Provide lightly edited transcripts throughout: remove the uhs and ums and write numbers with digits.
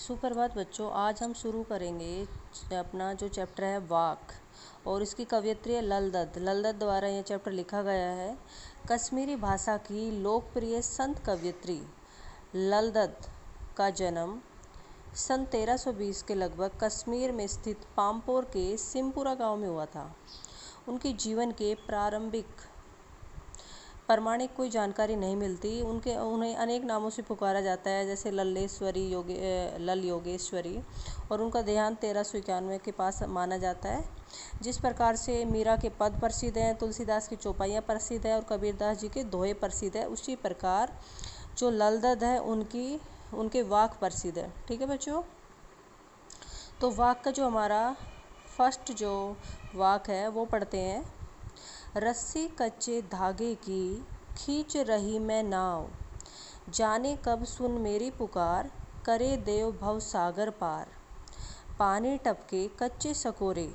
सुप्रभात बच्चों। आज हम शुरू करेंगे अपना जो चैप्टर है वाक, और इसकी कवयित्री है लल दत्त द्वारा यह चैप्टर लिखा गया है। कश्मीरी भाषा की लोकप्रिय संत कवयित्री लल दत्त का जन्म सन 1320 के लगभग कश्मीर में स्थित पामपोर के सिमपुरा गांव में हुआ था। उनके जीवन के प्रारंभिक प्रामाणिक कोई जानकारी नहीं मिलती। उन्हें अनेक नामों से पुकारा जाता है, जैसे लल योगेश्वरी, और उनका देहांत 1391 के पास माना जाता है। जिस प्रकार से मीरा के पद प्रसिद्ध हैं, तुलसीदास की चौपाइयाँ प्रसिद्ध है और कबीरदास जी के दोहे प्रसिद्ध है, उसी प्रकार जो लल दत्त है उनके वाक प्रसिद्ध है। ठीक है बच्चों, तो वाक का जो हमारा फर्स्ट जो वाक है वो पढ़ते हैं। रस्सी कच्चे धागे की खींच रही मैं नाव, जाने कब सुन मेरी पुकार, करे देव भव सागर पार। पानी टपके कच्चे सकोरे,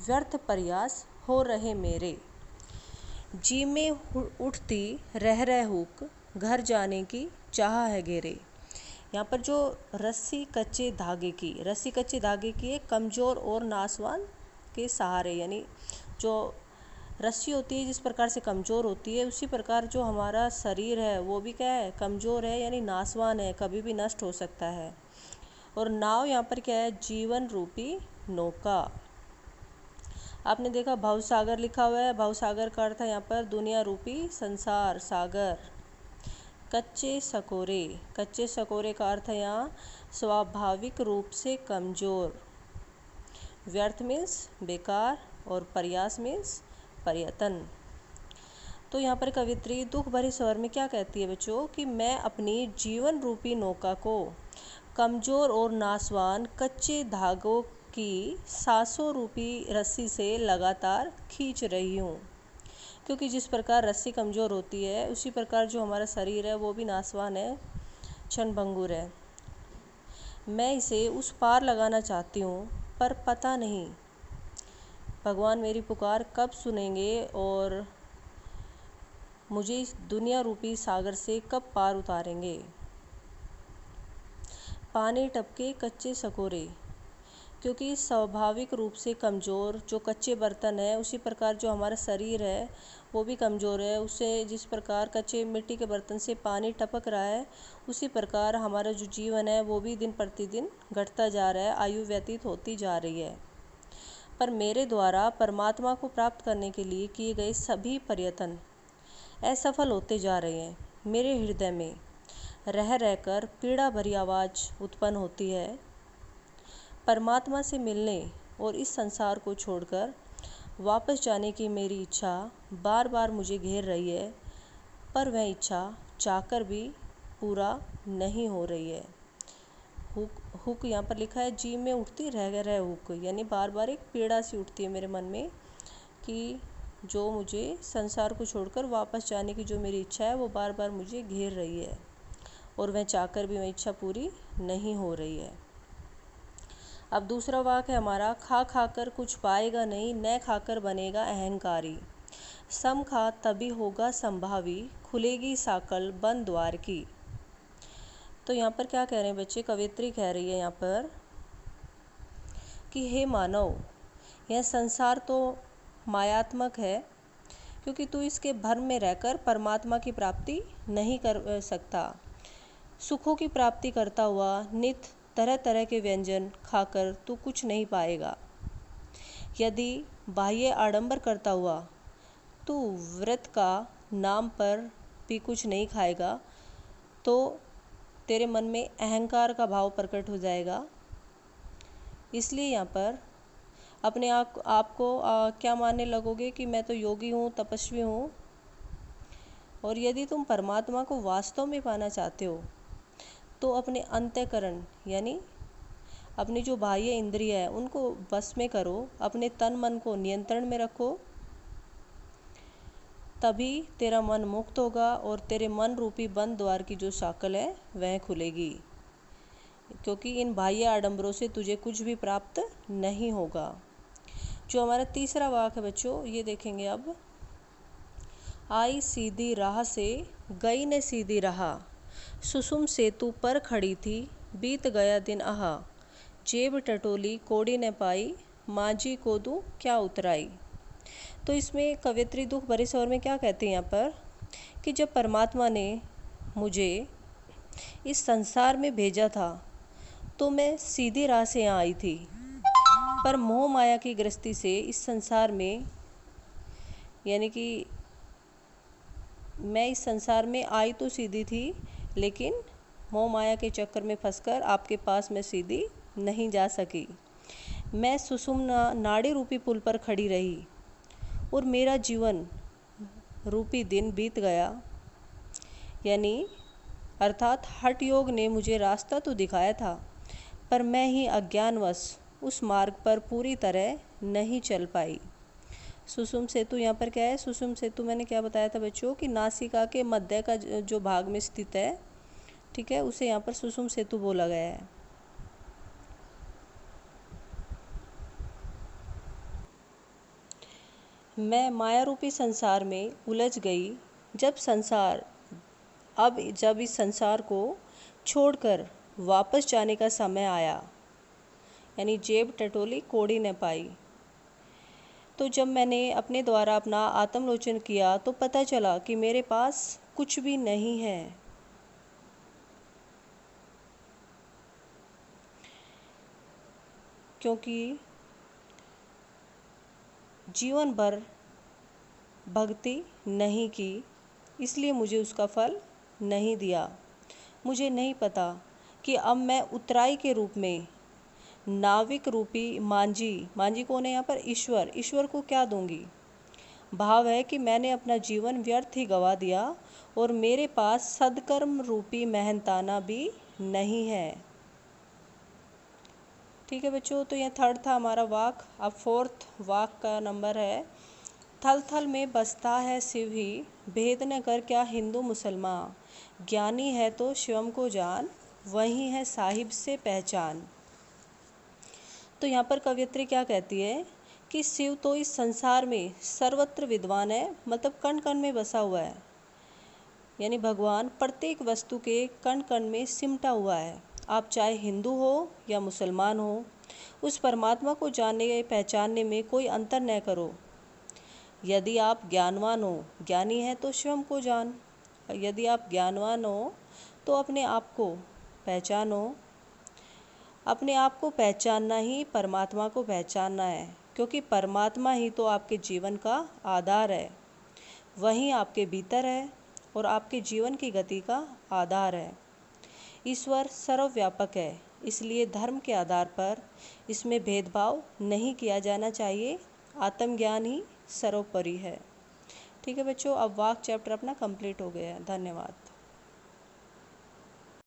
व्यर्थ प्रयास हो रहे मेरे। जी में उठती रह हुक, घर जाने की चाह है घेरे। यहाँ पर जो रस्सी कच्चे धागे की है कमज़ोर और नासवान के सहारे, यानी जो रस्सी होती है जिस प्रकार से कमज़ोर होती है, उसी प्रकार जो हमारा शरीर है वो भी क्या है, कमज़ोर है, यानी नासवान है, कभी भी नष्ट हो सकता है। और नाव यहाँ पर क्या है, जीवन रूपी नौका। आपने देखा भवसागर लिखा हुआ है, भवसागर का अर्थ है यहाँ पर दुनिया रूपी संसार सागर। कच्चे सकोरे का अर्थ है यहाँ स्वाभाविक रूप से कमज़ोर। व्यर्थ मीन्स बेकार और प्रयास मीन्स प्रयत्न। तो यहाँ पर कवित्री दुख भरे स्वर में क्या कहती है बच्चों, कि मैं अपनी जीवन रूपी नौका को कमज़ोर और नासवान कच्चे धागों की सांसों रूपी रस्सी से लगातार खींच रही हूँ। क्योंकि जिस प्रकार रस्सी कमज़ोर होती है, उसी प्रकार जो हमारा शरीर है वो भी नासवान है, क्षणभंगुर है। मैं इसे उस पार लगाना चाहती हूँ, पर पता नहीं भगवान मेरी पुकार कब सुनेंगे और मुझे इस दुनिया रूपी सागर से कब पार उतारेंगे। पानी टपके कच्चे सकोरे, क्योंकि स्वाभाविक रूप से कमज़ोर जो कच्चे बर्तन है, उसी प्रकार जो हमारा शरीर है वो भी कमज़ोर है। उससे जिस प्रकार कच्चे मिट्टी के बर्तन से पानी टपक रहा है, उसी प्रकार हमारा जो जीवन है वो भी दिन प्रतिदिन घटता जा रहा है, आयु व्यतीत होती जा रही है। पर मेरे द्वारा परमात्मा को प्राप्त करने के लिए किए गए सभी प्रयत्न असफल होते जा रहे हैं। मेरे हृदय में रहकर पीड़ा भरी आवाज़ उत्पन्न होती है। परमात्मा से मिलने और इस संसार को छोड़कर वापस जाने की मेरी इच्छा बार बार मुझे घेर रही है, पर वह इच्छा चाहकर भी पूरा नहीं हो रही है। हुक यहाँ पर लिखा है, जी में उठती रह हुक, यानी बार बार एक पीड़ा सी उठती है मेरे मन में कि जो मुझे संसार को छोड़कर वापस जाने की जो मेरी इच्छा है वो बार बार मुझे घेर रही है, और वह चाहकर भी वह इच्छा पूरी नहीं हो रही है। अब दूसरा वाक्य है हमारा, खा कर कुछ पाएगा नहीं, न खाकर बनेगा अहंकारी। सम खा तभी होगा संभावी, खुलेगी साकल बंद द्वार की। तो यहाँ पर क्या कह रहे हैं बच्चे, कवित्री कह रही है यहाँ पर कि हे मानव, यह संसार तो मायात्मक है, क्योंकि तू इसके भ्रम में रहकर परमात्मा की प्राप्ति नहीं कर सकता। सुखों की प्राप्ति करता हुआ नित तरह तरह के व्यंजन खाकर तू कुछ नहीं पाएगा। यदि बाह्य आडंबर करता हुआ तू व्रत का नाम पर भी कुछ नहीं खाएगा, तो तेरे मन में अहंकार का भाव प्रकट हो जाएगा। इसलिए यहाँ पर अपने आप को क्या मानने लगोगे कि मैं तो योगी हूँ, तपस्वी हूँ। और यदि तुम परमात्मा को वास्तव में पाना चाहते हो, तो अपने अंतःकरण यानी अपनी जो बाह्य इंद्रिय है उनको वश में करो, अपने तन मन को नियंत्रण में रखो, तभी तेरा मन मुक्त होगा और तेरे मन रूपी बंद द्वार की जो साकल है वह खुलेगी। क्योंकि इन बाह्य आडंबरों से तुझे कुछ भी प्राप्त नहीं होगा। जो हमारा तीसरा वाक्य है बच्चों, ये देखेंगे अब। आई सीधी राह से गई न सीधी राह, सुसुम सेतु पर खड़ी थी, बीत गया दिन आहा, जेब टटोली कोड़ी न पाई, मांझी को दूं क्या उतराई। तो इसमें कवियत्री दुख भरे स्वर में क्या कहती हैं यहाँ पर कि जब परमात्मा ने मुझे इस संसार में भेजा था तो मैं सीधी राह से यहाँ आई थी, पर मोह माया की गृहस्थी से इस संसार में, यानी कि मैं इस संसार में आई तो सीधी थी, लेकिन मोह माया के चक्कर में फंसकर आपके पास मैं सीधी नहीं जा सकी। मैं सुषुम्ना नाड़ी रूपी पुल पर खड़ी रही और मेरा जीवन रूपी दिन बीत गया, यानी अर्थात हठ योग ने मुझे रास्ता तो दिखाया था, पर मैं ही अज्ञानवश उस मार्ग पर पूरी तरह नहीं चल पाई। सुषुम सेतु यहाँ पर क्या है? सुषुम सेतु मैंने क्या बताया था बच्चों कि नासिका के मध्य का जो भाग में स्थित है, ठीक है, उसे यहाँ पर सुषुम सेतु बोला गया है। मैं माया रूपी संसार में उलझ गई, जब इस संसार को छोड़कर वापस जाने का समय आया, यानी जेब टटोली कोड़ी न पाई। तो जब मैंने अपने द्वारा अपना आत्मलोचन किया तो पता चला कि मेरे पास कुछ भी नहीं है। क्योंकि जीवन भर भक्ति नहीं की, इसलिए मुझे उसका फल नहीं दिया। मुझे नहीं पता कि अब मैं उतराई के रूप में नाविक रूपी मांझी कौन है यहाँ पर? ईश्वर को क्या दूंगी। भाव है कि मैंने अपना जीवन व्यर्थ ही गवा दिया और मेरे पास सदकर्म रूपी मेहनताना भी नहीं है। ठीक है बच्चों, तो यह थर्ड था हमारा वाक। अब फोर्थ वाक का नंबर है, थल थल में बसता है शिव ही, भेद न कर क्या हिंदू मुसलमान, ज्ञानी है तो शिवम को जान, वही है साहिब से पहचान। तो यहाँ पर कवियत्री क्या कहती है कि शिव तो इस संसार में सर्वत्र विद्वान है, मतलब कण कण में बसा हुआ है, यानी भगवान प्रत्येक वस्तु के कण कण में सिमटा हुआ है। आप चाहे हिंदू हो या मुसलमान हो, उस परमात्मा को जानने पहचानने में कोई अंतर न करो। यदि आप ज्ञानवान हो, ज्ञानी है तो शिवम को जान, यदि आप ज्ञानवान हो तो अपने आप को पहचानो। अपने आप को पहचानना ही परमात्मा को पहचानना है, क्योंकि परमात्मा ही तो आपके जीवन का आधार है, वही आपके भीतर है और आपके जीवन की गति का आधार है। ईश्वर सर्वव्यापक है, इसलिए धर्म के आधार पर इसमें भेदभाव नहीं किया जाना चाहिए। आत्मज्ञान ही सर्वोपरि है। ठीक है बच्चों, अब वाक चैप्टर अपना कंप्लीट हो गया है। धन्यवाद।